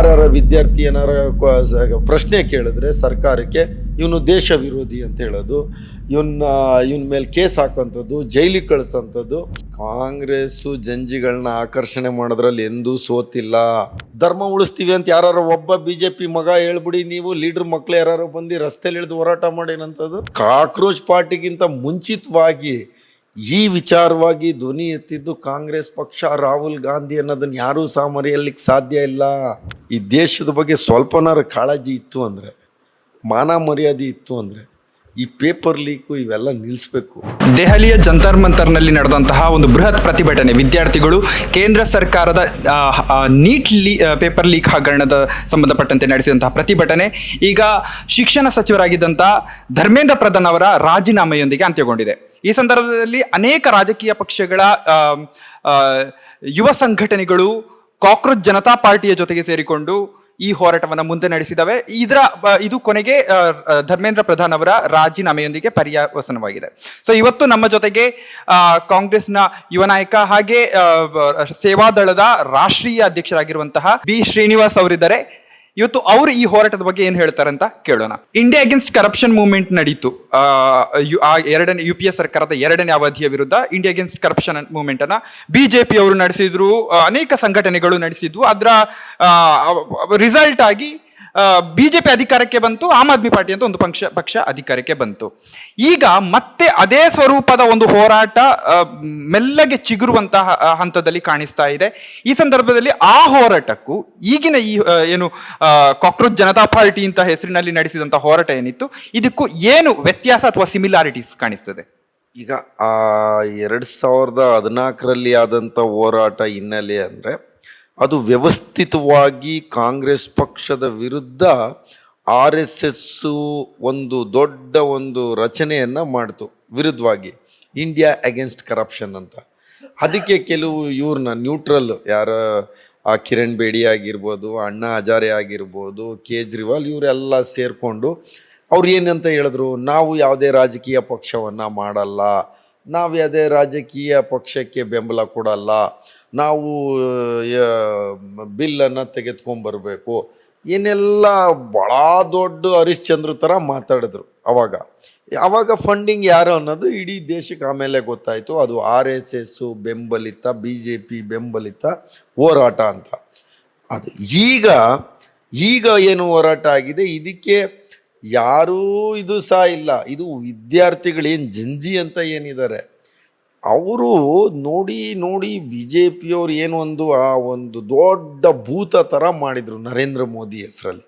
ಯಾರ ವಿದ್ಯಾರ್ಥಿ ಏನಾರ ಪ್ರಶ್ನೆ ಕೇಳಿದ್ರೆ ಸರ್ಕಾರಕ್ಕೆ ಇವನು ದೇಶ ವಿರೋಧಿ ಅಂತ ಹೇಳೋದು, ಇವನ್ ಮೇಲೆ ಕೇಸ್ ಹಾಕೋಂಥದ್ದು, ಜೈಲಿಗೆ ಕಳಿಸೋಂಥದ್ದು. ಕಾಂಗ್ರೆಸ್ಸು ಜಂಜಿಗಳನ್ನ ಆಕರ್ಷಣೆ ಮಾಡೋದ್ರಲ್ಲಿ ಎಂದೂ ಸೋತಿಲ್ಲ. ಧರ್ಮ ಉಳಿಸ್ತೀವಿ ಅಂತ ಯಾರು ಒಬ್ಬ BJP ಮಗ ಹೇಳ್ಬಿಡಿ, ನೀವು ಲೀಡರ್ ಮಕ್ಳು ಯಾರು ಬಂದು ರಸ್ತೆಯಲ್ಲಿ ಇಳಿದು ಹೋರಾಟ ಮಾಡೇನಂಥದ್ದು. ಕಾಕ್ರೋಚ್ ಪಾರ್ಟಿಗಿಂತ ಮುಂಚಿತವಾಗಿ ಈ ವಿಚಾರವಾಗಿ ಧ್ವನಿ ಎತ್ತಿದ್ದು ಕಾಂಗ್ರೆಸ್ ಪಕ್ಷ, ರಾಹುಲ್ ಗಾಂಧಿ ಅನ್ನೋದನ್ನ ಯಾರೂ ಸಹ ಮರೆಯಲಿಕ್ಕೆ ಸಾಧ್ಯ ಇಲ್ಲ. ಈ ದೇಶದ ಬಗ್ಗೆ ಸ್ವಲ್ಪನಾರು ಕಾಳಜಿ ಇತ್ತು ಅಂದರೆ, ಮಾನ ಮರ್ಯಾದೆ ಇತ್ತು ಅಂದರೆ ಈ ಪೇಪರ್ ಲೀಕು ಇವೆಲ್ಲ ನಿಲ್ಲಿಸಬೇಕು. ದೆಹಲಿಯ ಜಂತರ್ ಮಂತರ್ನಲ್ಲಿ ನಡೆದಂತಹ ಒಂದು ಬೃಹತ್ ಪ್ರತಿಭಟನೆ, ವಿದ್ಯಾರ್ಥಿಗಳು ಕೇಂದ್ರ ಸರ್ಕಾರದ ನೀಟ್ ಪೇಪರ್ ಲೀಕ್ ಹಗರಣದ ಸಂಬಂಧಪಟ್ಟಂತೆ ನಡೆಸಿದಂತಹ ಪ್ರತಿಭಟನೆ ಈಗ ಶಿಕ್ಷಣ ಸಚಿವರಾಗಿದ್ದಂತಹ ಧರ್ಮೇಂದ್ರ ಪ್ರಧಾನ್ ಅವರ ರಾಜೀನಾಮೆಯೊಂದಿಗೆ ಅಂತ್ಯಗೊಂಡಿದೆ. ಈ ಸಂದರ್ಭದಲ್ಲಿ ಅನೇಕ ರಾಜಕೀಯ ಪಕ್ಷಗಳ ಯುವ ಸಂಘಟನೆಗಳು ಕಾಕ್ರೋಚ್ ಜನತಾ ಪಾರ್ಟಿಯ ಜೊತೆಗೆ ಸೇರಿಕೊಂಡು ಈ ಹೋರಾಟವನ್ನು ಮುಂದೆ ನಡೆಸಿದವೆ. ಇದು ಕೊನೆಗೆ ಧರ್ಮೇಂದ್ರ ಪ್ರಧಾನ್ ಅವರ ರಾಜೀನಾಮೆಯೊಂದಿಗೆ ಪರ್ಯಾವಸನವಾಗಿದೆ. ಸೊ ಇವತ್ತು ನಮ್ಮ ಜೊತೆಗೆ ಕಾಂಗ್ರೆಸ್ನ ಯುವ ನಾಯಕ ಹಾಗೆ ಸೇವಾದಳದ ರಾಷ್ಟ್ರೀಯ ಅಧ್ಯಕ್ಷರಾಗಿರುವಂತಹ ಬಿ ಶ್ರೀನಿವಾಸ್ ಅವರಿದ್ದಾರೆ. ಇವತ್ತು ಅವರು ಈ ಹೋರಾಟದ ಬಗ್ಗೆ ಏನು ಹೇಳ್ತಾರೆ ಅಂತ ಕೇಳೋಣ. ಇಂಡಿಯಾ ಅಗೇನ್ಸ್ಟ್ ಕರಪ್ಷನ್ ಮೂವ್ಮೆಂಟ್ ನಡೀತು. UPA ಸರ್ಕಾರದ 2ನೇ ಅವಧಿಯ ವಿರುದ್ಧ ಇಂಡಿಯಾ ಅಗೇನ್ಸ್ಟ್ ಕರಪ್ಷನ್ ಮೂವ್ಮೆಂಟ್ ಅನ್ನ BJP ಅವರು ನಡೆಸಿದ್ರು, ಅನೇಕ ಸಂಘಟನೆಗಳು ನಡೆಸಿದ್ವು. ಅದರ ರಿಸಲ್ಟ್ ಆಗಿ BJP ಅಧಿಕಾರಕ್ಕೆ ಬಂತು, ಆಮ್ ಆದ್ಮಿ ಪಾರ್ಟಿ ಅಂತ ಒಂದು ಪಕ್ಷ ಅಧಿಕಾರಕ್ಕೆ ಬಂತು. ಈಗ ಮತ್ತೆ ಅದೇ ಸ್ವರೂಪದ ಒಂದು ಹೋರಾಟ ಮೆಲ್ಲಗೆ ಚಿಗುರುವಂತಹ ಹಂತದಲ್ಲಿ ಕಾಣಿಸ್ತಾ ಇದೆ. ಈ ಸಂದರ್ಭದಲ್ಲಿ ಆ ಹೋರಾಟಕ್ಕೂ ಈಗಿನ ಈ ಏನು ಕಾಕ್ರೋಚ್ ಜನತಾ ಪಾರ್ಟಿ ಅಂತ ಹೆಸರಿನಲ್ಲಿ ನಡೆಸಿದಂತಹ ಹೋರಾಟ ಏನಿತ್ತು, ಇದಕ್ಕೂ ಏನು ವ್ಯತ್ಯಾಸ ಅಥವಾ ಸಿಮಿಲಾರಿಟೀಸ್ ಕಾಣಿಸ್ತದೆ? ಈಗ 2014ರಲ್ಲಿ ಆದಂಥ ಹೋರಾಟ ಹಿನ್ನೆಲೆ ಅಂದರೆ ಅದು ವ್ಯವಸ್ಥಿತವಾಗಿ ಕಾಂಗ್ರೆಸ್ ಪಕ್ಷದ ವಿರುದ್ಧ RSS ಒಂದು ದೊಡ್ಡ ಒಂದು ರಚನೆಯನ್ನು ಮಾಡ್ತು ವಿರುದ್ಧವಾಗಿ, ಇಂಡಿಯಾ ಅಗೇನ್ಸ್ಟ್ ಕರಪ್ಷನ್ ಅಂತ. ಅದಕ್ಕೆ ಕೆಲವು ಇವ್ರನ್ನ ನ್ಯೂಟ್ರಲ್ ಕಿರಣ್ ಬೇಡಿ ಆಗಿರ್ಬೋದು, ಅಣ್ಣಾ ಹಜಾರೆ ಆಗಿರ್ಬೋದು, ಕೇಜ್ರಿವಾಲ್ ಇವರೆಲ್ಲ ಸೇರಿಕೊಂಡು ಅವ್ರು ಏನಂತ ಹೇಳಿದ್ರು, ನಾವು ಯಾವುದೇ ರಾಜಕೀಯ ಪಕ್ಷವನ್ನು ಮಾಡಲ್ಲ, ನಾವು ಯಾವುದೇ ರಾಜಕೀಯ ಪಕ್ಷಕ್ಕೆ ಬೆಂಬಲ ಕೊಡಲ್ಲ, ನಾವು ಬಿಲ್ಲನ್ನು ತೆಗೆದುಕೊಂಬರ್ಬೇಕು, ಏನೆಲ್ಲ ಭಾಳ ದೊಡ್ಡ ಹರಿಶ್ಚಂದ್ರ ಥರ ಮಾತಾಡಿದ್ರು. ಆವಾಗ ಫಂಡಿಂಗ್ ಯಾರು ಅನ್ನೋದು ಇಡೀ ದೇಶಕ್ಕೆ ಆಮೇಲೆ ಗೊತ್ತಾಯಿತು. ಅದು RSS ಬೆಂಬಲಿತ, BJP ಬೆಂಬಲಿತ ಹೋರಾಟ ಅಂತ. ಅದು ಈಗ ಏನು ಹೋರಾಟ ಆಗಿದೆ, ಇದಕ್ಕೆ ಯಾರೂ ಇದು ಸಹ ಇಲ್ಲ. ಇದು ವಿದ್ಯಾರ್ಥಿಗಳೇನು ಜಂಜಿ ಅಂತ ಏನಿದ್ದಾರೆ ಅವರು ನೋಡಿ BJP ಅವ್ರು ಏನು ಒಂದು ದೊಡ್ಡ ಭೂತ ಥರ ಮಾಡಿದರು ನರೇಂದ್ರ ಮೋದಿ ಹೆಸರಲ್ಲಿ.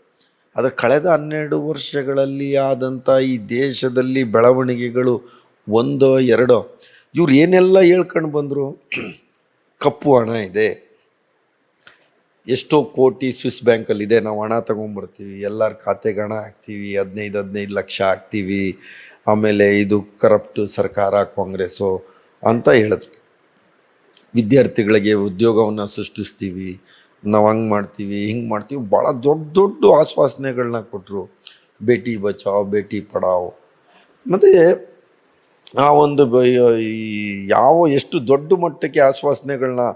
ಆದರೆ ಕಳೆದ 12 ವರ್ಷಗಳಲ್ಲಿ ಆದಂಥ ಈ ದೇಶದಲ್ಲಿ ಬೆಳವಣಿಗೆಗಳು ಒಂದೋ ಎರಡೋ, ಇವ್ರು ಏನೆಲ್ಲ ಹೇಳ್ಕೊಂಡು ಬಂದರು. ಕಪ್ಪು ಹಣ ಇದೆ, ಎಷ್ಟೋ ಕೋಟಿ ಸ್ವಿಸ್ ಬ್ಯಾಂಕಲ್ಲಿದೆ, ನಾವು ಹಣ ತೊಗೊಂಬರ್ತೀವಿ, ಎಲ್ಲರ ಖಾತೆಗೆ ಹಣ ಹಾಕ್ತೀವಿ, 15 ಲಕ್ಷ ಹಾಕ್ತೀವಿ, ಆಮೇಲೆ ಇದು ಕರಪ್ಟ್ ಸರ್ಕಾರ ಕಾಂಗ್ರೆಸ್ಸು ಅಂತ ಹೇಳಿದ್ರು. ವಿದ್ಯಾರ್ಥಿಗಳಿಗೆ ಉದ್ಯೋಗವನ್ನು ಸೃಷ್ಟಿಸ್ತೀವಿ, ನಾವು ಹಂಗೆ ಮಾಡ್ತೀವಿ, ಹಿಂಗೆ ಮಾಡ್ತೀವಿ, ಭಾಳ ದೊಡ್ಡ ಆಶ್ವಾಸನೆಗಳನ್ನ ಕೊಟ್ಟರು. ಬೇಟಿ ಬಚಾವ್, ಬೇಟಿ ಪಡಾವ್. ಮತ್ತು ಆ ಒಂದು ಎಷ್ಟು ದೊಡ್ಡ ಮಟ್ಟಕ್ಕೆ ಆಶ್ವಾಸನೆಗಳನ್ನ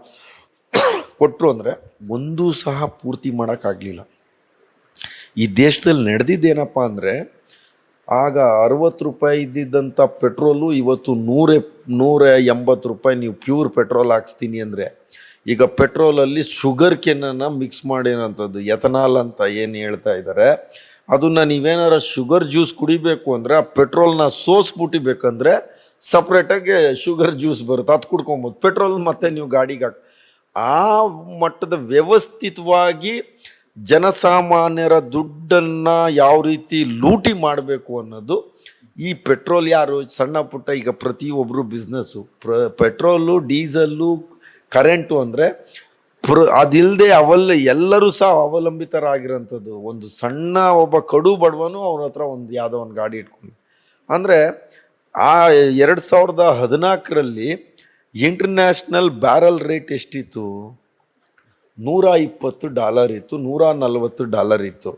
ಕೊಟ್ಟರು ಅಂದರೆ ಒಂದೂ ಸಹ ಪೂರ್ತಿ ಮಾಡೋಕ್ಕಾಗಲಿಲ್ಲ. ಈ ದೇಶದಲ್ಲಿ ನಡೆದಿದ್ದೇನಪ್ಪ ಅಂದರೆ, ಆಗ 60 ರೂಪಾಯಿ ಇದ್ದಿದ್ದಂಥ ಪೆಟ್ರೋಲು ಇವತ್ತು 180 ರೂಪಾಯಿ. ನೀವು ಪ್ಯೂರ್ ಪೆಟ್ರೋಲ್ ಹಾಕ್ಸ್ತೀನಿ ಅಂದರೆ ಈಗ ಪೆಟ್ರೋಲಲ್ಲಿ ಶುಗರ್ ಕೆನ್ನನ್ನು ಮಿಕ್ಸ್ ಮಾಡೇನಂಥದ್ದು, ಎಥನಾಲ್ ಅಂತ ಏನು ಹೇಳ್ತಾ ಇದ್ದಾರೆ, ಅದನ್ನು ನೀವೇನಾರ ಶುಗರ್ ಜ್ಯೂಸ್ ಕುಡಿಬೇಕು ಅಂದರೆ ಆ ಪೆಟ್ರೋಲ್ನ ಸೋಸ್ಬಿಟ್ಟಿಬೇಕಂದ್ರೆ ಸಪ್ರೇಟಾಗಿ ಶುಗರ್ ಜ್ಯೂಸ್ ಬರುತ್ತೆ, ಅದು ಕುಡ್ಕೊಬೋದು. ಪೆಟ್ರೋಲ್ ಮತ್ತೆ ನೀವು ಗಾಡಿಗೆ ಆ ಮಟ್ಟದ ವ್ಯವಸ್ಥಿತವಾಗಿ ಜನಸಾಮಾನ್ಯರ ದುಡ್ಡನ್ನು ಯಾವ ರೀತಿ ಲೂಟಿ ಮಾಡಬೇಕು ಅನ್ನೋದು ಈ ಪೆಟ್ರೋಲ್. ಯಾರು ಸಣ್ಣ ಪುಟ್ಟ ಈಗ ಪ್ರತಿಯೊಬ್ಬರು ಬಿಸ್ನೆಸ್ಸು, ಪೆಟ್ರೋಲು, ಡೀಸಲ್ಲು, ಕರೆಂಟು ಅಂದರೆ ಅದಿಲ್ಲದೆ ಎಲ್ಲರೂ ಸಹ ಅವಲಂಬಿತರಾಗಿರೋಂಥದ್ದು. ಒಂದು ಸಣ್ಣ ಒಬ್ಬ ಕಡು ಬಡವನು ಅವ್ರ ಹತ್ರ ಯಾವುದೋ ಒಂದು ಗಾಡಿ ಇಟ್ಕೊಂಡು. ಅಂದರೆ ಆ 2014ರಲ್ಲಿ ಇಂಟರ್ನ್ಯಾಷನಲ್ ಬ್ಯಾರಲ್ ರೇಟ್ ಎಷ್ಟಿತ್ತು? $120 ಇತ್ತು, $140 ಇತ್ತು.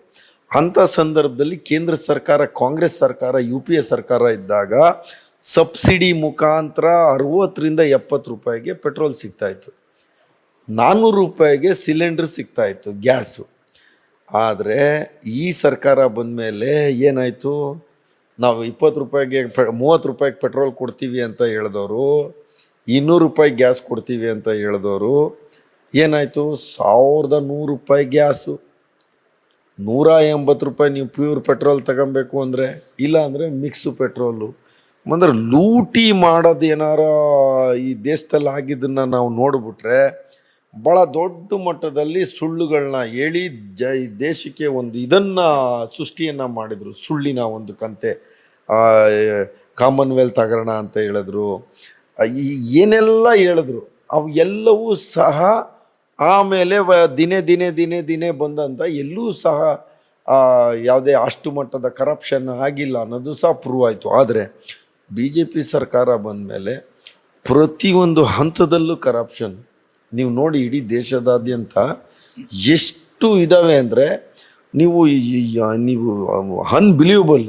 ಅಂಥ ಸಂದರ್ಭದಲ್ಲಿ ಕೇಂದ್ರ ಸರ್ಕಾರ, ಕಾಂಗ್ರೆಸ್ ಸರ್ಕಾರ, UPA ಸರ್ಕಾರ ಇದ್ದಾಗ ಸಬ್ಸಿಡಿ ಮುಖಾಂತರ 60ರಿಂದ 70 ರೂಪಾಯಿಗೆ ಪೆಟ್ರೋಲ್ ಸಿಗ್ತಾಯಿತ್ತು, 400 ರೂಪಾಯಿಗೆ ಸಿಲಿಂಡರ್ ಸಿಗ್ತಾಯಿತ್ತು ಗ್ಯಾಸು. ಆದರೆ ಈ ಸರ್ಕಾರ ಬಂದ ಮೇಲೆ ಏನಾಯಿತು, ನಾವು 20 ರೂಪಾಯಿಗೆ 30 ರೂಪಾಯಿಗೆ ಪೆಟ್ರೋಲ್ ಕೊಡ್ತೀವಿ ಅಂತ ಹೇಳಿದವರು, 200 ರೂಪಾಯಿ ಗ್ಯಾಸ್ ಕೊಡ್ತೀವಿ ಅಂತ ಹೇಳಿದವರು, ಏನಾಯಿತು 1100 ರೂಪಾಯಿ ಗ್ಯಾಸು, 180 ರೂಪಾಯಿ ನೀವು ಪ್ಯೂರ್ ಪೆಟ್ರೋಲ್ ತಗೊಬೇಕು ಅಂದರೆ, ಇಲ್ಲ ಅಂದರೆ ಮಿಕ್ಸು ಪೆಟ್ರೋಲು. ಅಂದರೆ ಲೂಟಿ ಮಾಡೋದು ಏನಾರ ಈ ದೇಶದಲ್ಲಿ ಆಗಿದ್ದನ್ನು ನಾವು ನೋಡಿಬಿಟ್ರೆ ಭಾಳ ದೊಡ್ಡ ಮಟ್ಟದಲ್ಲಿ ಸುಳ್ಳುಗಳನ್ನ ಹೇಳಿ ದೇಶಕ್ಕೆ ಒಂದು ಇದನ್ನು ಸೃಷ್ಟಿಯನ್ನು ಮಾಡಿದರು. ಸುಳ್ಳಿನ ಒಂದು ಕಂತೆ, ಕಾಮನ್ವೆಲ್ತ್ ಹಗರಣ ಅಂತ ಹೇಳಿದ್ರು, ಏನೆಲ್ಲ ಹೇಳಿದ್ರು ಅವು ಎಲ್ಲವೂ ಸಹ ಆಮೇಲೆ ದಿನೇ ಬಂದಂಥ ಎಲ್ಲೂ ಸಹ ಯಾವುದೇ ಅಷ್ಟು ಮಟ್ಟದ ಕರಪ್ಷನ್ ಆಗಿಲ್ಲ ಅನ್ನೋದು ಸಹ ಪ್ರೂವ್ ಆಯಿತು. ಆದರೆ BJP ಸರ್ಕಾರ ಬಂದ ಮೇಲೆ ಪ್ರತಿಯೊಂದು ಹಂತದಲ್ಲೂ ಕರಪ್ಷನ್ ನೀವು ನೋಡಿ, ಇಡೀ ದೇಶದಾದ್ಯಂತ ಎಷ್ಟು ಇದ್ದಾವೆ ಅಂದರೆ ನೀವು ಅನ್ಬಿಲೀವಬಲ್.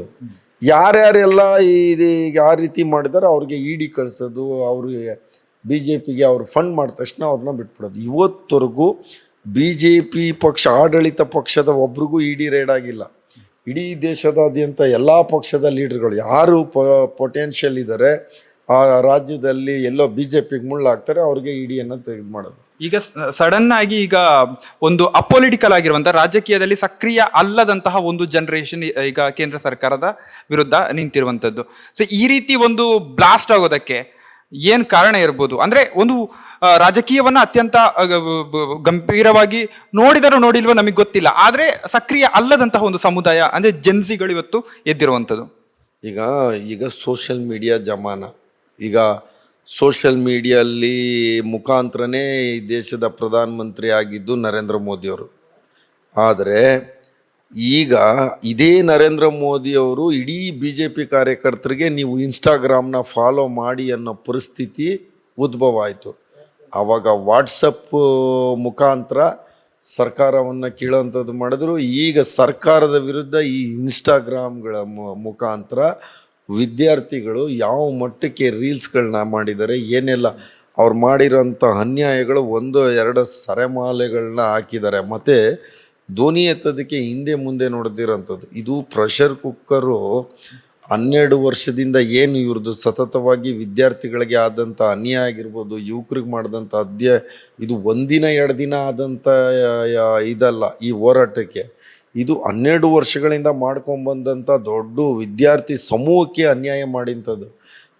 ಯಾರ್ಯಾರೆಲ್ಲ ಈಗ ಆ ರೀತಿ ಮಾಡಿದಾರೆ ಅವ್ರಿಗೆ ಇಡಿ ಕಳಿಸೋದು, ಅವ್ರಿಗೆ BJPಗೆ ಅವ್ರು ಫಂಡ್ ಮಾಡಿದ ತಕ್ಷಣ ಅವ್ರನ್ನ ಬಿಟ್ಬಿಡೋದು. ಇವತ್ತವರೆಗೂ BJP ಪಕ್ಷ ಆಡಳಿತ ಪಕ್ಷದ ಒಬ್ರಿಗೂ ಇಡಿ ರೈಡ್ ಆಗಿಲ್ಲ. ಇಡೀ ದೇಶದಾದ್ಯಂತ ಎಲ್ಲ ಪಕ್ಷದ ಲೀಡರ್ಗಳು ಯಾರು ಪೊಟೆನ್ಷಿಯಲ್ ಇದ್ದಾರೆ ಆ ರಾಜ್ಯದಲ್ಲಿ ಎಲ್ಲೋ BJPಗೆ ಮುಳ್ಳಾಗ್ತಾರೆ, ಅವ್ರಿಗೆ ಇಡಿಯನ್ನು ತೆಗೆದು ಮಾಡೋದು. ಈಗ ಸಡನ್ ಆಗಿ ಈಗ ಒಂದು ಅಪೊಲಿಟಿಕಲ್ ಆಗಿರುವಂತಹ ರಾಜಕೀಯದಲ್ಲಿ ಸಕ್ರಿಯ ಅಲ್ಲದಂತಹ ಒಂದು ಜನರೇಷನ್ ಈಗ ಕೇಂದ್ರ ಸರ್ಕಾರದ ವಿರುದ್ಧ ನಿಂತಿರುವಂತದ್ದು. ಸೊ ಈ ರೀತಿ ಒಂದು ಬ್ಲಾಸ್ಟ್ ಆಗೋದಕ್ಕೆ ಏನ್ ಕಾರಣ ಇರ್ಬೋದು ಅಂದ್ರೆ, ಒಂದು ರಾಜಕೀಯವನ್ನ ಅತ್ಯಂತ ಗಂಭೀರವಾಗಿ ನೋಡಿದರೂ ನೋಡಿಲ್ವೋ ನಮಗೆ ಗೊತ್ತಿಲ್ಲ, ಆದ್ರೆ ಸಕ್ರಿಯ ಅಲ್ಲದಂತಹ ಒಂದು ಸಮುದಾಯ ಅಂದ್ರೆ ಜೆನ್ಸಿಗಳು ಇವತ್ತು ಎದ್ದಿರುವಂಥದ್ದು. ಈಗ ಸೋಷಿಯಲ್ ಮೀಡಿಯಾ ಜಮಾನ, ಈಗ ಸೋಷಿಯಲ್ ಮೀಡಿಯಲ್ಲಿ ಮುಖಾಂತರನೇ ಈ ದೇಶದ ಪ್ರಧಾನಮಂತ್ರಿ ಆಗಿದ್ದು ನರೇಂದ್ರ ಮೋದಿಯವರು. ಆದರೆ ಈಗ ಇದೇ ನರೇಂದ್ರ ಮೋದಿಯವರು ಇಡೀ BJP ಕಾರ್ಯಕರ್ತರಿಗೆ ನೀವು ಇನ್ಸ್ಟಾಗ್ರಾಮ್ನ ಫಾಲೋ ಮಾಡಿ ಅನ್ನೋ ಪರಿಸ್ಥಿತಿ ಉದ್ಭವ ಆಯಿತು. ಆವಾಗ ವಾಟ್ಸಪ್ ಮುಖಾಂತರ ಸರ್ಕಾರವನ್ನು ಕೀಳೋಂಥದ್ದು ಮಾಡಿದ್ರು. ಈಗ ಸರ್ಕಾರದ ವಿರುದ್ಧ ಈ ಇನ್ಸ್ಟಾಗ್ರಾಮ್ಗಳ ಮುಖಾಂತರ ವಿದ್ಯಾರ್ಥಿಗಳು ಯಾವ ಮಟ್ಟಕ್ಕೆ ರೀಲ್ಸ್ಗಳನ್ನ ಮಾಡಿದ್ದಾರೆ, ಏನೆಲ್ಲ ಅವ್ರು ಮಾಡಿರೋಂಥ ಅನ್ಯಾಯಗಳು 1-2 ಸರೆಮಾಲೆಗಳನ್ನ ಹಾಕಿದ್ದಾರೆ. ಮತ್ತು ಧ್ವನಿ ಎತ್ತೋದಕ್ಕೆ ಹಿಂದೆ ಮುಂದೆ ನೋಡ್ದಿರೋಂಥದ್ದು. ಇದು ಪ್ರೆಷರ್ ಕುಕ್ಕರು 12 ವರ್ಷದಿಂದ ಏನು ಇವ್ರದ್ದು ಸತತವಾಗಿ ವಿದ್ಯಾರ್ಥಿಗಳಿಗೆ ಆದಂಥ ಅನ್ಯಾಯ ಆಗಿರ್ಬೋದು, ಯುವಕರಿಗೆ ಮಾಡಿದಂಥ ಇದು 1 ದಿನ 2 ದಿನ ಆದಂಥ ಇದಲ್ಲ ಈ ಹೋರಾಟಕ್ಕೆ. ಇದು 12 ವರ್ಷಗಳಿಂದ ಮಾಡ್ಕೊಂಬಂದಂಥ ದೊಡ್ಡ ವಿದ್ಯಾರ್ಥಿ ಸಮೂಹಕ್ಕೆ ಅನ್ಯಾಯ ಮಾಡಿಂಥದ್ದು.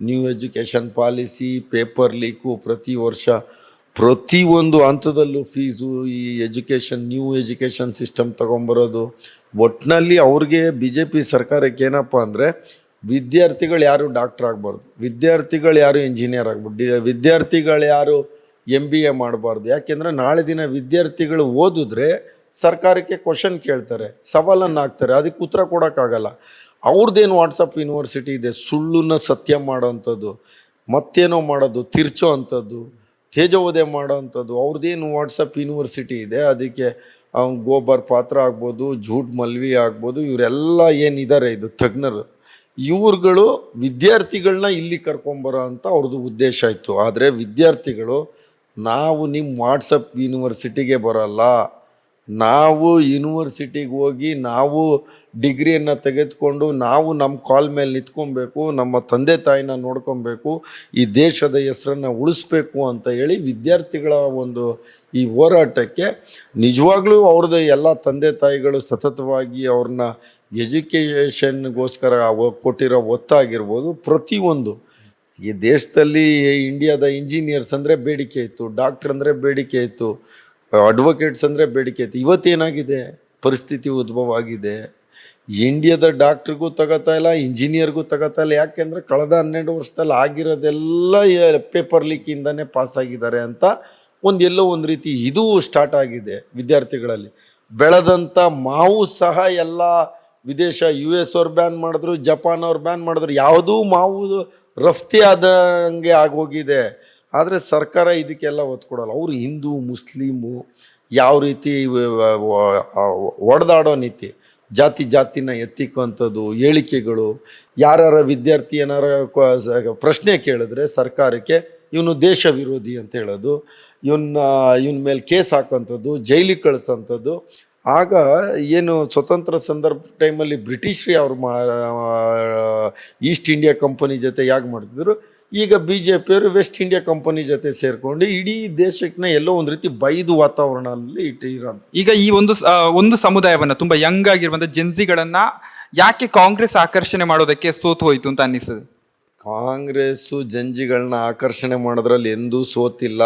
New education policy, paper leak, ಪ್ರತಿ ವರ್ಷ ಪ್ರತಿಯೊಂದು ಹಂತದಲ್ಲೂ ಫೀಸು, ಈ ನ್ಯೂ ಎಜುಕೇಷನ್ ಸಿಸ್ಟಮ್ ತೊಗೊಂಬರೋದು. ಒಟ್ಟಿನಲ್ಲಿ ಅವ್ರಿಗೆ BJP ಸರ್ಕಾರಕ್ಕೆ ಏನಪ್ಪ ಅಂದರೆ, ವಿದ್ಯಾರ್ಥಿಗಳು ಯಾರು ಡಾಕ್ಟರ್ ಆಗಬಾರ್ದು, ವಿದ್ಯಾರ್ಥಿಗಳು ಯಾರು ಇಂಜಿನಿಯರ್ ಆಗ್ಬಾರ್ದು, ವಿದ್ಯಾರ್ಥಿಗಳು ಯಾರು MBA ಮಾಡಬಾರ್ದು. ಯಾಕೆಂದರೆ ನಾಳೆ ದಿನ ವಿದ್ಯಾರ್ಥಿಗಳು ಓದಿದ್ರೆ ಸರ್ಕಾರಕ್ಕೆ ಕ್ವಶನ್ ಕೇಳ್ತಾರೆ, ಸವಾಲನ್ನು ಹಾಕ್ತಾರೆ, ಅದಕ್ಕೆ ಉತ್ತರ ಕೊಡೋಕ್ಕಾಗಲ್ಲ. ಅವ್ರದ್ದೇನು ವಾಟ್ಸಪ್ ಯೂನಿವರ್ಸಿಟಿ ಇದೆ, ಸುಳ್ಳನ್ನ ಸತ್ಯ ಮಾಡೋವಂಥದ್ದು, ಮತ್ತೇನೋ ಮಾಡೋದು, ತಿರ್ಚೋ ಅಂಥದ್ದು, ತೇಜೋವಧೆ ಮಾಡೋ ಅಂಥದ್ದು. ಅವ್ರದ್ದೇನು ವಾಟ್ಸಪ್ ಯೂನಿವರ್ಸಿಟಿ ಇದೆ, ಅದಕ್ಕೆ ಗೋಬರ್ ಪಾತ್ರ ಆಗ್ಬೋದು, ಜೂಟ್ ಮಲ್ವಿ ಆಗ್ಬೋದು, ಇವರೆಲ್ಲ ಏನಿದ್ದಾರೆ ಇದು ತಜ್ಞರು, ಇವ್ರುಗಳು ವಿದ್ಯಾರ್ಥಿಗಳನ್ನ ಇಲ್ಲಿ ಕರ್ಕೊಂಬರೋ ಅಂತ ಅವ್ರದ್ದು ಉದ್ದೇಶ ಇತ್ತು. ಆದರೆ ವಿದ್ಯಾರ್ಥಿಗಳು ನಾವು ನಿಮ್ಮ ವಾಟ್ಸಪ್ ಯೂನಿವರ್ಸಿಟಿಗೆ ಬರೋಲ್ಲ, ನಾವು ಯೂನಿವರ್ಸಿಟಿಗೆ ಹೋಗಿ ನಾವು ಡಿಗ್ರಿಯನ್ನು ತೆಗೆದುಕೊಂಡು ನಾವು ನಮ್ಮ ಕಾಲ್ ಮೇಲೆ ನಿಂತ್ಕೊಬೇಕು, ನಮ್ಮ ತಂದೆ ತಾಯಿನ ನೋಡ್ಕೊಬೇಕು, ಈ ದೇಶದ ಹೆಸರನ್ನು ಉಳಿಸ್ಬೇಕು ಅಂತ ಹೇಳಿ ವಿದ್ಯಾರ್ಥಿಗಳ ಒಂದು ಈ ಹೋರಾಟಕ್ಕೆ ನಿಜವಾಗ್ಲೂ ಅವ್ರದ್ದು ಎಲ್ಲ ತಂದೆ ತಾಯಿಗಳು ಸತತವಾಗಿ ಅವ್ರನ್ನ ಎಜುಕೇಷನ್ಗೋಸ್ಕರ ಕೊಟ್ಟಿರೋ ಒತ್ತಾಗಿರ್ಬೋದು. ಪ್ರತಿಯೊಂದು ಈ ದೇಶದಲ್ಲಿ ಇಂಡಿಯಾದ ಇಂಜಿನಿಯರ್ಸ್ ಅಂದರೆ ಬೇಡಿಕೆ ಇತ್ತು, ಡಾಕ್ಟ್ರ್ ಅಂದರೆ ಬೇಡಿಕೆ ಇತ್ತು, ಅಡ್ವೊಕೇಟ್ಸ್ ಅಂದರೆ ಬೇಡಿಕೆ ಇತ್ತು. ಇವತ್ತೇನಾಗಿದೆ ಪರಿಸ್ಥಿತಿ ಉದ್ಭವ ಆಗಿದೆ, ಇಂಡಿಯಾದ ಡಾಕ್ಟ್ರಿಗೂ ತಗೋತಾ ಇಲ್ಲ, ಇಂಜಿನಿಯರ್ಗೂ ತಗೋತಾ ಇಲ್ಲ. ಯಾಕೆಂದರೆ ಕಳೆದ 12 ವರ್ಷದಲ್ಲಿ ಆಗಿರೋದೆಲ್ಲ ಪೇಪರ್ ಲೀಕಿಂದನೇ ಪಾಸಾಗಿದ್ದಾರೆ ಅಂತ ಎಲ್ಲೋ ಒಂದು ರೀತಿ ಇದು ಸ್ಟಾರ್ಟ್ ಆಗಿದೆ ವಿದ್ಯಾರ್ಥಿಗಳಲ್ಲಿ. ಬೆಳೆದಂಥ ಮಾವು ಸಹ ಎಲ್ಲ ವಿದೇಶ US ಅವ್ರು ಬ್ಯಾನ್ ಮಾಡಿದ್ರು, ಜಪಾನ್ ಅವ್ರು ಬ್ಯಾನ್ ಮಾಡಿದ್ರು, ಯಾವುದೂ ಮಾವು ರಫ್ತಿ ಆದಂಗೆ ಆಗೋಗಿದೆ. ಆದರೆ ಸರ್ಕಾರ ಇದಕ್ಕೆಲ್ಲ ಒತ್ತು ಕೊಡೋಲ್ಲ. ಅವರು ಹಿಂದೂ ಮುಸ್ಲಿಮು ಯಾವ ರೀತಿ ಒಡೆದಾಡೋ ನೀತಿ, ಜಾತಿನ ಎತ್ತಿಕ್ಕುವಂಥದ್ದು ಹೇಳಿಕೆಗಳು. ಯಾರ ವಿದ್ಯಾರ್ಥಿ ಏನಾರ ಪ್ರಶ್ನೆ ಕೇಳಿದ್ರೆ ಸರ್ಕಾರಕ್ಕೆ ಇವನು ದೇಶ ವಿರೋಧಿ ಅಂತ ಹೇಳೋದು, ಇವನ ಮೇಲೆ ಕೇಸ್ ಹಾಕೋಂಥದ್ದು, ಜೈಲಿಗೆ ಕಳಿಸೋಂಥದ್ದು. ಆಗ ಏನು ಸ್ವತಂತ್ರ ಸಂದರ್ಭ ಟೈಮಲ್ಲಿ ಬ್ರಿಟಿಷ್ರೇ ಅವ್ರು ಈಸ್ಟ್ ಇಂಡಿಯಾ ಕಂಪನಿ ಜೊತೆ ಯಾಕೆ ಮಾಡ್ತಿದ್ರು, ಈಗ ಬಿ ಜೆ ಪಿಯವರು ವೆಸ್ಟ್ ಇಂಡಿಯಾ ಕಂಪನಿ ಜೊತೆ ಸೇರಿಕೊಂಡು ಇಡೀ ದೇಶಕ್ಕೆ ಎಲ್ಲೋ ಒಂದು ರೀತಿ ಬೈದು ವಾತಾವರಣದಲ್ಲಿ ಇರೋದು. ಈಗ ಈ ಒಂದು ಸಮುದಾಯವನ್ನ ತುಂಬಾ ಯಂಗ್ ಆಗಿರುವಂತ ಜೆನ್ಸಿಗಳನ್ನ ಯಾಕೆ ಕಾಂಗ್ರೆಸ್ ಆಕರ್ಷಣೆ ಮಾಡೋದಕ್ಕೆ ಸೋತು ಹೋಯ್ತು ಅಂತ ಅನ್ನಿಸ್ತದೆ? ಕಾಂಗ್ರೆಸ್ಸು ಜಂಜಿಗಳನ್ನ ಆಕರ್ಷಣೆ ಮಾಡೋದ್ರಲ್ಲಿ ಎಂದೂ ಸೋತಿಲ್ಲ.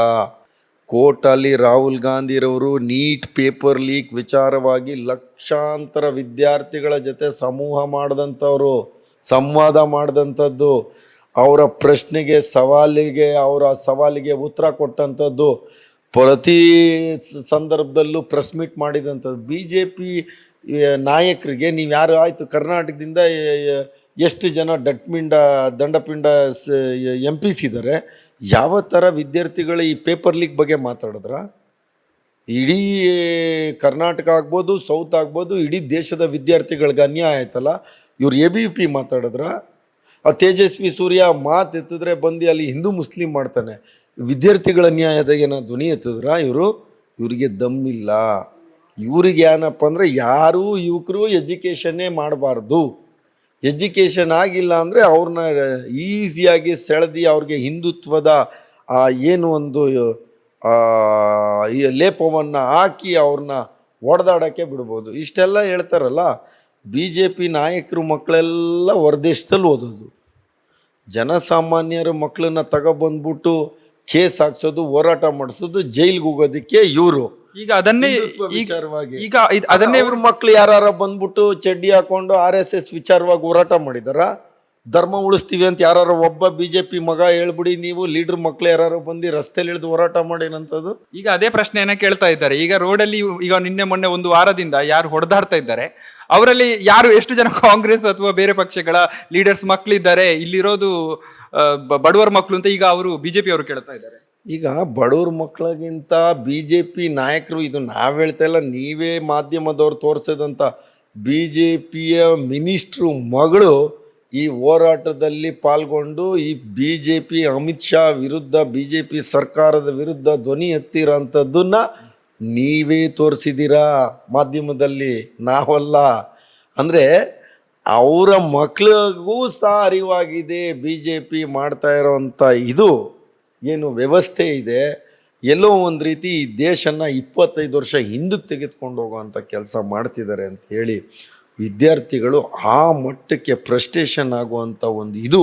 ಕೋರ್ಟಲ್ಲಿ ರಾಹುಲ್ ಗಾಂಧಿರವರು ನೀಟ್ ಪೇಪರ್ ಲೀಕ್ ವಿಚಾರವಾಗಿ ಲಕ್ಷಾಂತರ ವಿದ್ಯಾರ್ಥಿಗಳ ಜೊತೆ ಸಮೂಹ ಮಾಡಿದಂಥವ್ರು, ಸಂವಾದ ಮಾಡಿದಂಥದ್ದು, ಅವರ ಪ್ರಶ್ನೆಗೆ ಅವರ ಸವಾಲಿಗೆ ಉತ್ತರ ಕೊಟ್ಟಂಥದ್ದು, ಪ್ರತಿ ಸಂದರ್ಭದಲ್ಲೂ ಪ್ರೆಸ್ ಮೀಟ್ ಮಾಡಿದಂಥದ್ದು. ಬಿ ಜೆ ಪಿ ನಾಯಕರಿಗೆ ನೀವು ಯಾರು ಆಯಿತು ಕರ್ನಾಟಕದಿಂದ ಎಷ್ಟು ಜನ ದಂಡಪಿಂಡ MPs ಇದ್ದಾರೆ, ಯಾವ ಥರ ವಿದ್ಯಾರ್ಥಿಗಳು ಈ ಪೇಪರ್ ಲೀಕ್ ಬಗ್ಗೆ ಮಾತಾಡಿದ್ರ? ಇಡೀ ಕರ್ನಾಟಕ ಆಗ್ಬೋದು, ಸೌತ್ ಆಗ್ಬೋದು, ಇಡೀ ದೇಶದ ವಿದ್ಯಾರ್ಥಿಗಳಿಗೆ ಅನ್ಯಾಯ ಆಯ್ತಲ್ಲ. ಇವ್ರು ABP ಮಾತಾಡಿದ್ರ? ಆ ತೇಜಸ್ವಿ ಸೂರ್ಯ ಮಾತು ಎತ್ತಿದ್ರೆ ಬಂದು ಅಲ್ಲಿ ಹಿಂದೂ ಮುಸ್ಲಿಂ ಮಾಡ್ತಾನೆ. ವಿದ್ಯಾರ್ಥಿಗಳ ನ್ಯಾಯದಾಗೇನ ಧ್ವನಿ ಎತ್ತಿದ್ರ ಇವರಿಗೆ ದಮ್ಮಿಲ್ಲ. ಇವ್ರಿಗೆ ಏನಪ್ಪ ಅಂದರೆ ಯಾರೂ ಯುವಕರು ಎಜುಕೇಷನ್ನೇ ಮಾಡಬಾರ್ದು. ಎಜುಕೇಷನ್ ಆಗಿಲ್ಲ ಅಂದರೆ ಅವ್ರನ್ನ ಈಸಿಯಾಗಿ ಸೆಳೆದು ಅವ್ರಿಗೆ ಹಿಂದುತ್ವದ ಏನು ಒಂದು ಈ ಲೇಪವನ್ನು ಹಾಕಿ ಅವ್ರನ್ನ ಹೊಡೆದಾಡೋಕ್ಕೆ ಬಿಡ್ಬೋದು. ಇಷ್ಟೆಲ್ಲ ಹೇಳ್ತಾರಲ್ಲ, BJP ನಾಯಕರು ಮಕ್ಕಳೆಲ್ಲ ಹೊರದೇಶದಲ್ಲಿ ಓದೋದು, ಜನಸಾಮಾನ್ಯರ ಮಕ್ಕಳನ್ನ ತಗೊಬಂದ್ಬಿಟ್ಟು ಕೇಸ್ ಹಾಕ್ಸೋದು, ಹೋರಾಟ ಮಾಡಿಸೋದು, ಜೈಲ್ಗೆ ಹೋಗೋದಕ್ಕೆ ಇವರು. ಈಗ ಅದನ್ನೇ ಅವ್ರ ಮಕ್ಳು ಯಾರು ಬಂದ್ಬಿಟ್ಟು ಚಡ್ಡಿ ಹಾಕೊಂಡು RSS ವಿಚಾರವಾಗಿ ಹೋರಾಟ ಮಾಡಿದಾರ? ಧರ್ಮ ಉಳಿಸ್ತೀವಿ ಅಂತ ಯಾರು ಒಬ್ಬ BJP ಮಗ ಹೇಳ್ಬಿಡಿ, ನೀವು ಲೀಡರ್ ಮಕ್ಳು ಯಾರು ಬಂದು ರಸ್ತೆಯಲ್ಲಿ ಇಳಿದು ಹೋರಾಟ ಮಾಡೇನಂತದ್ದು? ಈಗ ಅದೇ ಪ್ರಶ್ನೆಯನ್ನ ಕೇಳ್ತಾ ಇದ್ದಾರೆ. ಈಗ ರೋಡಲ್ಲಿ ಈಗ ನಿನ್ನೆ ಮೊನ್ನೆ ಒಂದು ವಾರದಿಂದ ಯಾರು ಹೊಡೆದಾಡ್ತಾ ಇದ್ದಾರೆ ಅವರಲ್ಲಿ ಎಷ್ಟು ಜನ ಕಾಂಗ್ರೆಸ್ ಅಥವಾ ಬೇರೆ ಪಕ್ಷಗಳ ಲೀಡರ್ಸ್ ಮಕ್ಳಿದ್ದಾರೆ, ಇಲ್ಲಿರೋದು ಬಡವರ ಮಕ್ಕಳು ಅಂತ ಈಗ ಅವರು BJP ಅವರು ಕೇಳ್ತಾ ಇದ್ದಾರೆ. ಈಗ ಬಡವ್ರ ಮಕ್ಕಳಿಗಿಂತ BJP ನಾಯಕರು, ಇದು ನಾವು ಹೇಳ್ತಾ ಇಲ್ಲ, ನೀವೇ ಮಾಧ್ಯಮದವ್ರು ತೋರಿಸೋದಂತ BJPಯ ಮಿನಿಸ್ಟ್ರು ಮಗಳು ಈ ಹೋರಾಟದಲ್ಲಿ ಪಾಲ್ಗೊಂಡು ಈ BJP ಅಮಿತ್ ಶಾ ವಿರುದ್ಧ, BJP ಸರ್ಕಾರದ ವಿರುದ್ಧ ಧ್ವನಿ ಎತ್ತಿರೋಂಥದ್ದನ್ನ ನೀವೇ ತೋರಿಸಿದ್ದೀರಾ ಮಾಧ್ಯಮದಲ್ಲಿ, ನಾವಲ್ಲ. ಅಂದರೆ ಅವರ ಮಕ್ಕಳಿಗೂ ಸಹ ಅರಿವಾಗಿದೆ BJP ಮಾಡ್ತಾ ಇರೋವಂಥ ಇದು ಏನು ವ್ಯವಸ್ಥೆ ಇದೆ, ಎಲ್ಲೋ ಒಂದು ರೀತಿ ಈ ದೇಶನ 25 ವರ್ಷ ಹಿಂದಕ್ಕೆ ತೆಗೆದುಕೊಂಡು ಹೋಗುವಂಥ ಕೆಲಸ ಮಾಡ್ತಿದ್ದಾರೆ ಅಂತ ಹೇಳಿ ವಿದ್ಯಾರ್ಥಿಗಳು ಆ ಮಟ್ಟಕ್ಕೆ ಫ್ರಸ್ಟ್ರೇಷನ್ ಆಗುವಂಥ ಒಂದು ಇದು,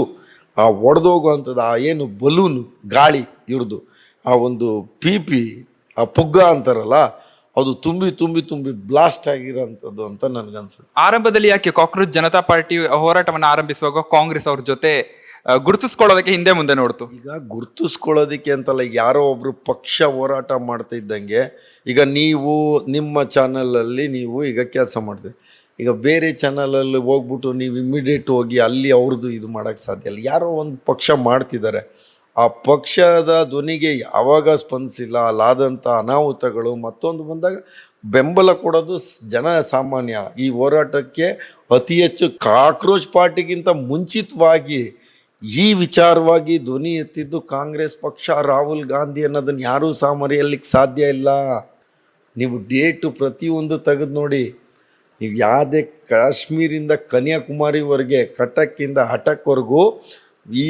ಆ ಒಡೆದೋಗುವಂಥದ್ದು, ಆ ಏನು ಬಲೂನು ಗಾಳಿ ಇವ್ರದ್ದು, ಆ ಒಂದು PP ಆ ಪುಗ್ಗ ಅಂತಾರಲ್ಲ, ಅದು ತುಂಬಿ ತುಂಬಿ ತುಂಬಿ ಬ್ಲಾಸ್ಟ್ ಆಗಿರೋಂಥದ್ದು ಅಂತ ನನಗನ್ಸುತ್ತೆ. ಆರಂಭದಲ್ಲಿ ಯಾಕೆ ಕಾಕ್ರೋಚ್ ಜನತಾ ಪಾರ್ಟಿ ಹೋರಾಟವನ್ನು ಆರಂಭಿಸುವಾಗ ಕಾಂಗ್ರೆಸ್ ಅವ್ರ ಜೊತೆ ಗುರುತಿಸ್ಕೊಳ್ಳೋದಕ್ಕೆ ಹಿಂದೆ ಮುಂದೆ ನೋಡ್ತು? ಈಗ ಗುರುತಿಸ್ಕೊಳ್ಳೋದಕ್ಕೆ ಅಂತಲ್ಲ, ಯಾರೋ ಒಬ್ರು ಪಕ್ಷ ಹೋರಾಟ ಮಾಡ್ತಾ ಇದ್ದಂಗೆ, ಈಗ ನೀವು ನಿಮ್ಮ ಚಾನಲಲ್ಲಿ ನೀವು ಈಗ ಕೆಲಸ ಮಾಡ್ತೀವಿ, ಈಗ ಬೇರೆ ಚಾನಲಲ್ಲಿ ಹೋಗ್ಬಿಟ್ಟು ನೀವು ಇಮ್ಮಿಡಿಯೇಟ್ ಹೋಗಿ ಅಲ್ಲಿ ಅವ್ರದ್ದು ಇದು ಮಾಡೋಕ್ಕೆ ಸಾಧ್ಯ ಇಲ್ಲ. ಯಾರೋ ಒಂದು ಪಕ್ಷ ಮಾಡ್ತಿದ್ದಾರೆ, ಆ ಪಕ್ಷದ ಧ್ವನಿಗೆ ಯಾವಾಗ ಸ್ಪಂದಿಸಿಲ್ಲ, ಅಲ್ಲಾದಂಥ ಅನಾಹುತಗಳು ಮತ್ತೊಂದು ಬಂದಾಗ ಬೆಂಬಲ ಕೊಡೋದು ಜನಸಾಮಾನ್ಯ. ಈ ಹೋರಾಟಕ್ಕೆ ಅತಿ ಹೆಚ್ಚು ಕಾಕ್ರೋಚ್ ಪಾರ್ಟಿಗಿಂತ ಮುಂಚಿತವಾಗಿ ಈ ವಿಚಾರವಾಗಿ ಧ್ವನಿ ಎತ್ತಿದ್ದು ಕಾಂಗ್ರೆಸ್ ಪಕ್ಷ, ರಾಹುಲ್ ಗಾಂಧಿ ಅನ್ನೋದನ್ನು ಯಾರೂ ಸಹ ಮರೆಯಲಿಕ್ಕೆ ಸಾಧ್ಯ ಇಲ್ಲ. ನೀವು ಡೇಟು ಪ್ರತಿಯೊಂದು ತೆಗೆದು ನೋಡಿ, ನೀವು ಯಾವುದೇ ಕಾಶ್ಮೀರಿಂದ ಕನ್ಯಾಕುಮಾರಿವರೆಗೆ, ಕಟಕ್ಕಿಂದ ಹಠಕ್ವರೆಗೂ ಈ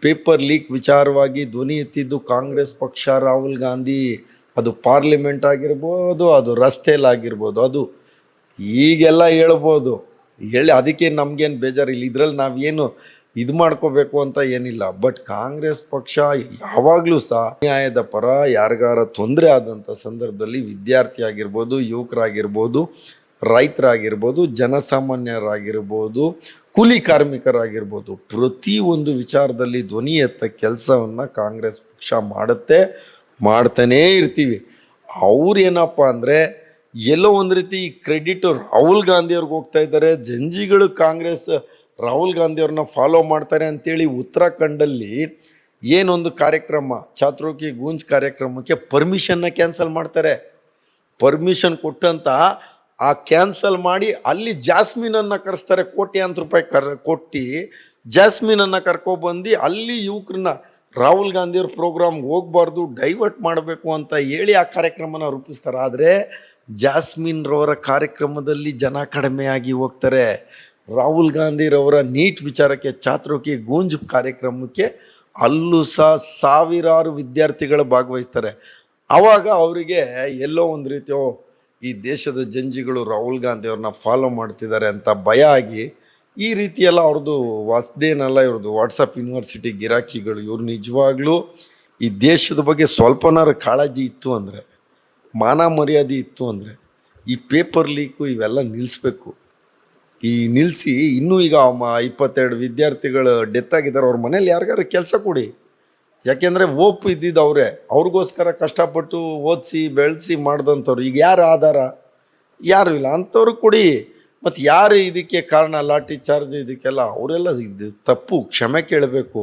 ಪೇಪರ್ ಲೀಕ್ ವಿಚಾರವಾಗಿ ಧ್ವನಿ ಎತ್ತಿದ್ದು ಕಾಂಗ್ರೆಸ್ ಪಕ್ಷ, ರಾಹುಲ್ ಗಾಂಧಿ. ಅದು ಪಾರ್ಲಿಮೆಂಟ್ ಆಗಿರ್ಬೋದು, ಅದು ರಸ್ತೆಯಲ್ಲಾಗಿರ್ಬೋದು, ಅದು ಈಗೆಲ್ಲ ಹೇಳ್ಬೋದು ಹೇಳಿ, ಅದಕ್ಕೆ ನಮಗೇನು ಬೇಜಾರಿಲ್ಲ. ಇದರಲ್ಲಿ ನಾವೇನು ಇದು ಮಾಡ್ಕೋಬೇಕು ಅಂತ ಏನಿಲ್ಲ. ಬಟ್ ಕಾಂಗ್ರೆಸ್ ಪಕ್ಷ ಯಾವಾಗಲೂ ಸಹ ನ್ಯಾಯದ ಪರ, ಯಾರಿಗಾರ ತೊಂದರೆ ಆದಂಥ ಸಂದರ್ಭದಲ್ಲಿ ವಿದ್ಯಾರ್ಥಿ ಆಗಿರ್ಬೋದು, ಯುವಕರಾಗಿರ್ಬೋದು, ರೈತರಾಗಿರ್ಬೋದು, ಜನಸಾಮಾನ್ಯರಾಗಿರ್ಬೋದು, ಕೂಲಿ ಕಾರ್ಮಿಕರಾಗಿರ್ಬೋದು, ಪ್ರತಿಯೊಂದು ವಿಚಾರದಲ್ಲಿ ಧ್ವನಿ ಎತ್ತ ಕೆಲಸವನ್ನು ಕಾಂಗ್ರೆಸ್ ಪಕ್ಷ ಮಾಡ್ತಾನೇ ಇರ್ತೀವಿ. ಅವ್ರೇನಪ್ಪ ಅಂದರೆ ಎಲ್ಲೋ ಒಂದು ರೀತಿ ಕ್ರೆಡಿಟ್ ರಾಹುಲ್ ಗಾಂಧಿಯವ್ರಿಗೆ ಹೋಗ್ತಾ ಇದ್ದಾರೆ. ಜಂಜಿಗಳು ಕಾಂಗ್ರೆಸ್ ರಾಹುಲ್ ಗಾಂಧಿಯವ್ರನ್ನ ಫಾಲೋ ಮಾಡ್ತಾರೆ ಅಂತೇಳಿ ಉತ್ತರಾಖಂಡಲ್ಲಿ ಏನೊಂದು ಕಾರ್ಯಕ್ರಮ, ಛಾತ್ರೋಕಿ ಗೂಂಜ್ ಕಾರ್ಯಕ್ರಮಕ್ಕೆ ಪರ್ಮಿಷನ್ನ ಕ್ಯಾನ್ಸಲ್ ಮಾಡ್ತಾರೆ. ಪರ್ಮಿಷನ್ ಕೊಟ್ಟಂತ ಆ ಕ್ಯಾನ್ಸಲ್ ಮಾಡಿ ಅಲ್ಲಿ ಜಾಸ್ಮಿನನ್ನು ಕರೆಸ್ತಾರೆ. ಕೋಟ್ಯಾಂತರ ರೂಪಾಯಿ ಕೊಟ್ಟು ಜಾಸ್ಮಿನನ್ನು ಕರ್ಕೊಬಂದು ಅಲ್ಲಿ ಯುವಕರನ್ನ ರಾಹುಲ್ ಗಾಂಧಿಯವ್ರ ಪ್ರೋಗ್ರಾಮ್ಗೆ ಹೋಗ್ಬಾರ್ದು, ಡೈವರ್ಟ್ ಮಾಡಬೇಕು ಅಂತ ಹೇಳಿ ಆ ಕಾರ್ಯಕ್ರಮನ ರೂಪಿಸ್ತಾರೆ. ಆದರೆ ಜಾಸ್ಮಿನ್ ರವರ ಕಾರ್ಯಕ್ರಮದಲ್ಲಿ ಜನ ಕಡಿಮೆಯಾಗಿ ಹೋಗ್ತಾರೆ. ರಾಹುಲ್ ಗಾಂಧಿರವರ ನೀಟ್ ವಿಚಾರಕ್ಕೆ ಚಾತುರ್ಕಿ ಗೂಂಜ್ ಕಾರ್ಯಕ್ರಮಕ್ಕೆ ಅಲ್ಲೂ ಸಹ ಸಾವಿರಾರು ವಿದ್ಯಾರ್ಥಿಗಳು ಭಾಗವಹಿಸ್ತಾರೆ. ಆವಾಗ ಅವರಿಗೆ ಎಲ್ಲೋ ಒಂದು ರೀತಿ ಈ ದೇಶದ ಜಂಜಿಗಳು ರಾಹುಲ್ ಗಾಂಧಿಯವ್ರನ್ನ ಫಾಲೋ ಮಾಡ್ತಿದ್ದಾರೆ ಅಂತ ಭಯ ಆಗಿ ಈ ರೀತಿಯೆಲ್ಲ ಅವ್ರದ್ದು ಹೊಸ್ದೇನಲ್ಲ, ಇವ್ರದ್ದು ವಾಟ್ಸಪ್ ಯೂನಿವರ್ಸಿಟಿ ಗಿರಾಕಿಗಳು. ಇವ್ರು ನಿಜವಾಗ್ಲೂ ಈ ದೇಶದ ಬಗ್ಗೆ ಸ್ವಲ್ಪನಾರು ಕಾಳಜಿ ಇತ್ತು ಅಂದರೆ, ಮಾನ ಮರ್ಯಾದೆ ಇತ್ತು ಅಂದರೆ ಈ ಪೇಪರ್ ಲೀಕು ಇವೆಲ್ಲ ನಿಲ್ಲಿಸ್ಬೇಕು. ಈ ನಿಲ್ಲಿಸಿ ಇನ್ನೂ ಈಗ 22 ವಿದ್ಯಾರ್ಥಿಗಳು ಡೆತ್ ಆಗಿದ್ದಾರೆ. ಅವ್ರ ಮನೇಲಿ ಯಾರಿಗಾರು ಕೆಲಸ ಕೊಡಿ. ಯಾಕೆಂದರೆ ಓಪು ಇದ್ದಿದ್ದು ಅವರೇ, ಅವ್ರಿಗೋಸ್ಕರ ಕಷ್ಟಪಟ್ಟು ಓದಿಸಿ ಬೆಳೆಸಿ ಮಾಡಿದಂಥವ್ರು ಈಗ ಯಾರು ಆಧಾರ? ಯಾರು ಇಲ್ಲ. ಅಂಥವ್ರು ಕೊಡಿ. ಮತ್ತು ಯಾರು ಇದಕ್ಕೆ ಕಾರಣ, ಲಾಠಿ ಚಾರ್ಜ್ ಇದಕ್ಕೆಲ್ಲ ಅವರೆಲ್ಲ ಇದು ತಪ್ಪು, ಕ್ಷಮೆ ಕೇಳಬೇಕು.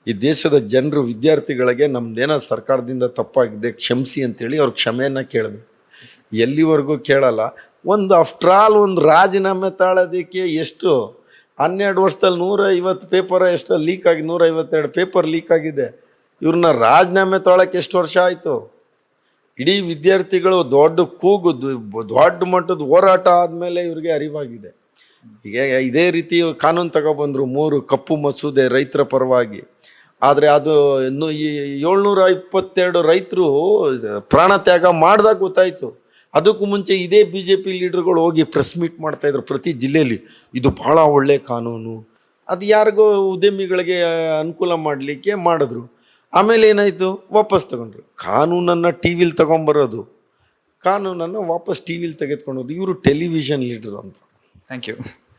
ಈ ದೇಶದ ಜನರು ವಿದ್ಯಾರ್ಥಿಗಳಿಗೆ ನಮ್ಮದೇನೋ ಸರ್ಕಾರದಿಂದ ತಪ್ಪಾಗಿದೆ ಕ್ಷಮಿಸಿ ಅಂತೇಳಿ ಅವ್ರ ಕ್ಷಮೆಯನ್ನು ಕೇಳಬೇಕು. ಎಲ್ಲಿವರೆಗೂ ಕೇಳಲ್ಲ. ಒಂದು ಆಫ್ಟರ್ ಆಲ್ ಒಂದು ರಾಜೀನಾಮೆ ತಾಳೋದಕ್ಕೆ ಎಷ್ಟು 12 ವರ್ಷದಲ್ಲಿ 150 ಪೇಪರ್ ಎಷ್ಟು ಲೀಕ್ ಆಗಿ 152 ಪೇಪರ್ ಲೀಕ್ ಆಗಿದೆ. ಇವ್ರನ್ನ ರಾಜೀನಾಮೆ ತಾಳೋಕ್ಕೆ ಎಷ್ಟು ವರ್ಷ ಆಯಿತು? ಇಡೀ ವಿದ್ಯಾರ್ಥಿಗಳು ದೊಡ್ಡ ಕೂಗು, ದೊಡ್ಡ ಮಟ್ಟದ ಹೋರಾಟ ಆದಮೇಲೆ ಇವ್ರಿಗೆ ಅರಿವಾಗಿದೆ. ಈಗ ಇದೇ ರೀತಿ ಕಾನೂನು ತಗೊಬಂದರು 3 ಕಪ್ಪು ಮಸೂದೆ ರೈತರ ಪರವಾಗಿ. ಆದರೆ ಅದು 722 ರೈತರು ಪ್ರಾಣ ತ್ಯಾಗ ಮಾಡಿದಾಗ ಗೊತ್ತಾಯಿತು. ಅದಕ್ಕೂ ಮುಂಚೆ ಇದೇ BJP ಲೀಡರ್ಗಳು ಹೋಗಿ ಪ್ರೆಸ್ ಮೀಟ್ ಮಾಡ್ತಾಯಿದ್ರು ಪ್ರತಿ ಜಿಲ್ಲೆಯಲ್ಲಿ, ಇದು ಭಾಳ ಒಳ್ಳೆ ಕಾನೂನು, ಅದು ಯಾರಿಗೋ ಉದ್ಯಮಿಗಳಿಗೆ ಅನುಕೂಲ ಮಾಡಲಿಕ್ಕೆ ಮಾಡಿದ್ರು. ಆಮೇಲೆ ಏನಾಯಿತು? ವಾಪಸ್ ತಗೊಂಡ್ರು. ಕಾನೂನನ್ನು ಟಿ ವಿಲಿ ತೊಗೊಂಬರೋದು, ಕಾನೂನನ್ನು ವಾಪಸ್ ಟಿ ವಿಲಿ ತೆಗೆದುಕೊಳ್ಳೋದು. ಇವರು ಟೆಲಿವಿಷನ್ ಲೀಡರ್ ಅಂತ. Thank you.